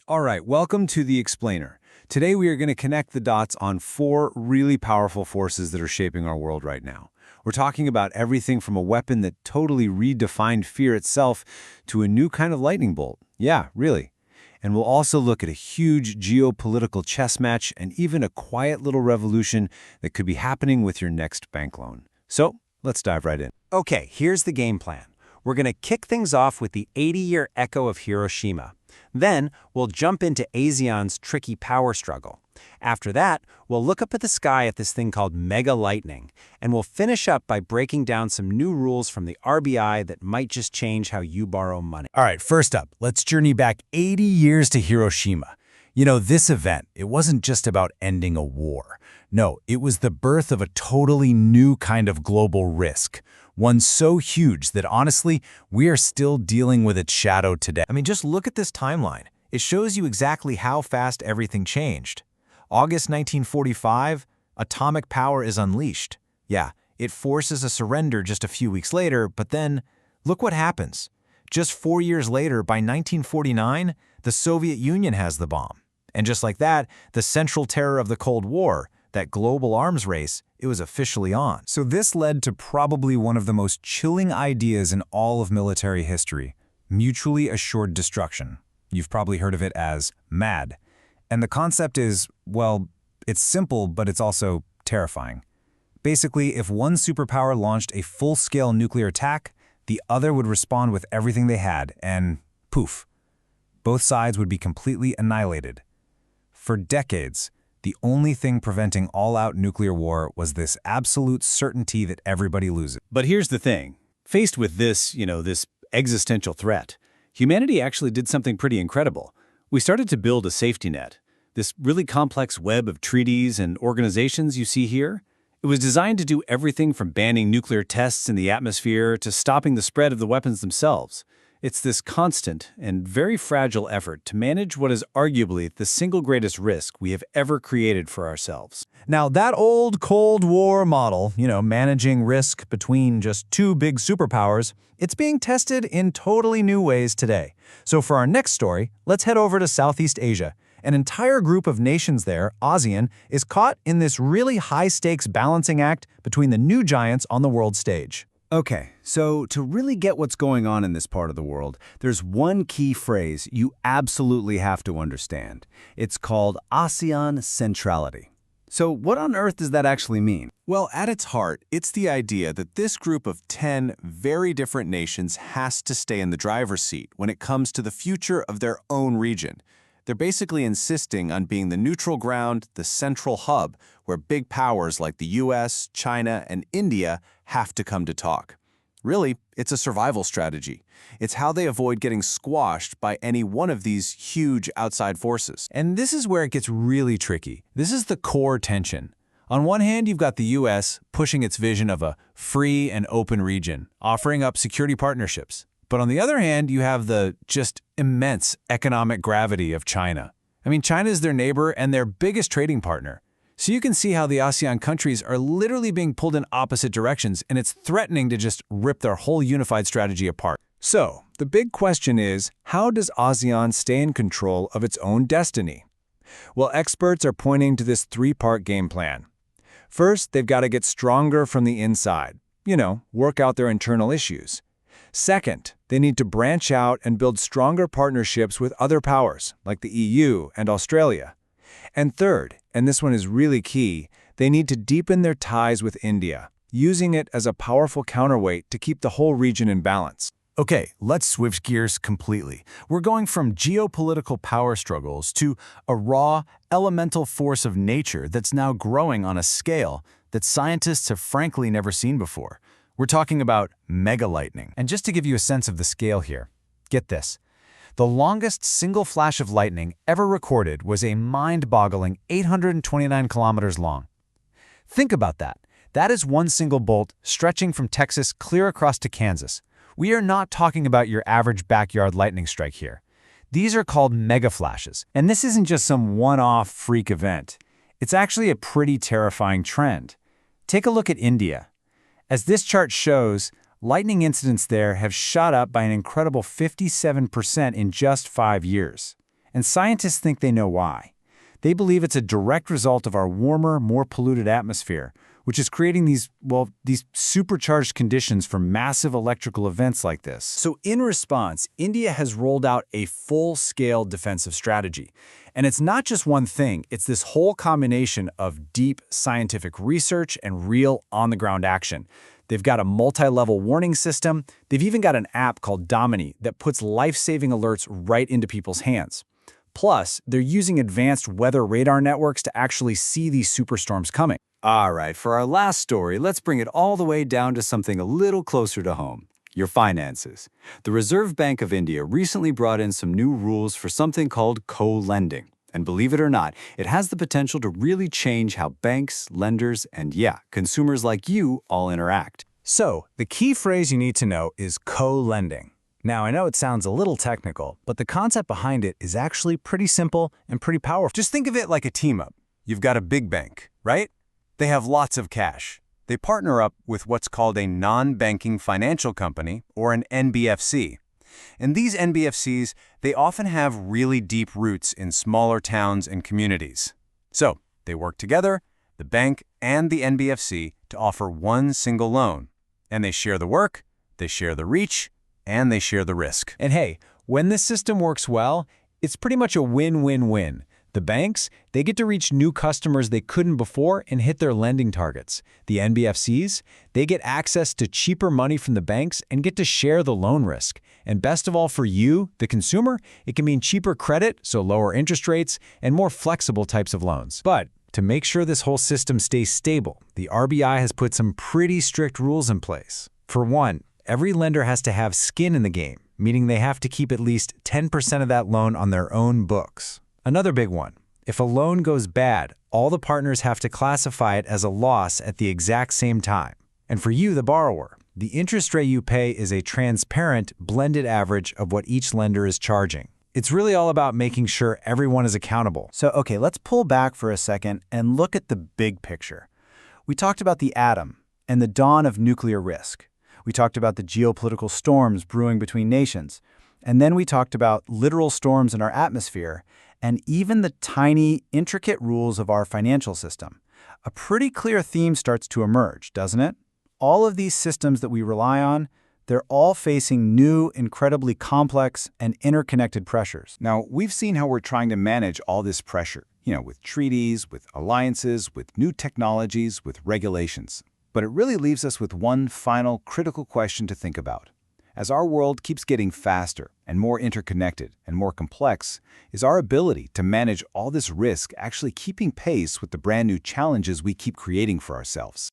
All right, welcome to The Explainer. Today we are going to connect the dots on four really powerful forces that are shaping our world right now. We're talking about everything from a weapon that totally redefined fear itself to a new kind of lightning bolt. Yeah, really. And we'll also look at a huge geopolitical chess match and even a quiet little revolution that could be happening with your next bank loan. So, let's dive right in. Okay, here's the game plan. We're going to kick things off with the 80-year echo of Hiroshima. Then, we'll jump into ASEAN's tricky power struggle. After that, we'll look up at the sky at this thing called mega lightning, and we'll finish up by breaking down some new rules from the RBI that might just change how you borrow money. All right, first up, let's journey back 80 years to Hiroshima. You know, this event, it wasn't just about ending a war. No, it was the birth of a totally new kind of global risk. One so huge that honestly, we are still dealing with its shadow today. I mean, just look at this timeline. It shows you exactly how fast everything changed. August 1945, atomic power is unleashed. Yeah, it forces a surrender just a few weeks later, but then, look what happens. Just 4 years later, by 1949, the Soviet Union has the bomb. And just like that, the central terror of the Cold War, that global arms race, it was officially on. So this led to probably one of the most chilling ideas in all of military history, mutually assured destruction. You've probably heard of it as MAD. And the concept is, well, it's simple, but it's also terrifying. Basically, if one superpower launched a full-scale nuclear attack, the other would respond with everything they had, and poof. Both sides would be completely annihilated. For decades, the only thing preventing all-out nuclear war was this absolute certainty that everybody loses. But here's the thing. Faced with this, this existential threat, humanity actually did something pretty incredible. We started to build a safety net. This really complex web of treaties and organizations you see here, it was designed to do everything from banning nuclear tests in the atmosphere to stopping the spread of the weapons themselves. It's this constant and very fragile effort to manage what is arguably the single greatest risk we have ever created for ourselves. Now, that old Cold War model, managing risk between just two big superpowers, it's being tested in totally new ways today. So for our next story, let's head over to Southeast Asia. An entire group of nations there, ASEAN, is caught in this really high-stakes balancing act between the new giants on the world stage. Okay, so to really get what's going on in this part of the world, there's one key phrase you absolutely have to understand. It's called ASEAN centrality. So what on earth does that actually mean? Well, at its heart, it's the idea that this group of 10 very different nations has to stay in the driver's seat when it comes to the future of their own region. They're basically insisting on being the neutral ground, the central hub, where big powers like the US, China, and India have to come to talk. Really, it's a survival strategy. It's how they avoid getting squashed by any one of these huge outside forces. And this is where it gets really tricky. This is the core tension. On one hand, you've got the US pushing its vision of a free and open region, offering up security partnerships. But on the other hand, you have the just immense economic gravity of China. I mean, China is their neighbor and their biggest trading partner. So you can see how the ASEAN countries are literally being pulled in opposite directions, and it's threatening to just rip their whole unified strategy apart. So, the big question is, how does ASEAN stay in control of its own destiny? Well, experts are pointing to this three-part game plan. First, they've got to get stronger from the inside. Work out their internal issues. Second, they need to branch out and build stronger partnerships with other powers, like the EU and Australia. And third, and this one is really key, they need to deepen their ties with India, using it as a powerful counterweight to keep the whole region in balance. Okay, let's switch gears completely. We're going from geopolitical power struggles to a raw, elemental force of nature that's now growing on a scale that scientists have frankly never seen before. We're talking about mega lightning. And just to give you a sense of the scale here, get this. The longest single flash of lightning ever recorded was a mind-boggling 829 kilometers long. Think about that. That is one single bolt stretching from Texas clear across to Kansas. We are not talking about your average backyard lightning strike here. These are called mega flashes. And this isn't just some one-off freak event. It's actually a pretty terrifying trend. Take a look at India. As this chart shows, lightning incidents there have shot up by an incredible 57% in just 5 years. and scientists think they know why. They believe it's a direct result of our warmer, more polluted atmosphere, which is creating these supercharged conditions for massive electrical events like this. So in response, India has rolled out a full-scale defensive strategy. And it's not just one thing, it's this whole combination of deep scientific research and real on-the-ground action. They've got a multi-level warning system. They've even got an app called Domini that puts life-saving alerts right into people's hands. Plus, they're using advanced weather radar networks to actually see these superstorms coming. All right, for our last story, let's bring it all the way down to something a little closer to home. Your finances. The Reserve Bank of India recently brought in some new rules for something called co-lending. And believe it or not, it has the potential to really change how banks, lenders, and consumers like you all interact. So, the key phrase you need to know is co-lending. Now, I know it sounds a little technical, but the concept behind it is actually pretty simple and pretty powerful. Just think of it like a team-up. You've got a big bank, right? They have lots of cash. They partner up with what's called a non-banking financial company, or an NBFC. And these NBFCs, they often have really deep roots in smaller towns and communities. So, they work together, the bank and the NBFC, to offer one single loan. And they share the work, they share the reach, and they share the risk. And hey, when this system works well, it's pretty much a win-win-win. The banks, they get to reach new customers they couldn't before and hit their lending targets. The NBFCs, they get access to cheaper money from the banks and get to share the loan risk. And best of all for you, the consumer, it can mean cheaper credit, so lower interest rates, and more flexible types of loans. But to make sure this whole system stays stable, the RBI has put some pretty strict rules in place. For one, every lender has to have skin in the game, meaning they have to keep at least 10% of that loan on their own books. Another big one, if a loan goes bad, all the partners have to classify it as a loss at the exact same time. And for you, the borrower, the interest rate you pay is a transparent, blended average of what each lender is charging. It's really all about making sure everyone is accountable. So, okay, let's pull back for a second and look at the big picture. We talked about the atom and the dawn of nuclear risk. We talked about the geopolitical storms brewing between nations. And then we talked about literal storms in our atmosphere and even the tiny, intricate rules of our financial system. A pretty clear theme starts to emerge, doesn't it? All of these systems that we rely on, they're all facing new, incredibly complex and interconnected pressures. Now, we've seen how we're trying to manage all this pressure, with treaties, with alliances, with new technologies, with regulations. But it really leaves us with one final critical question to think about. As our world keeps getting faster and more interconnected and more complex, is our ability to manage all this risk actually keeping pace with the brand new challenges we keep creating for ourselves?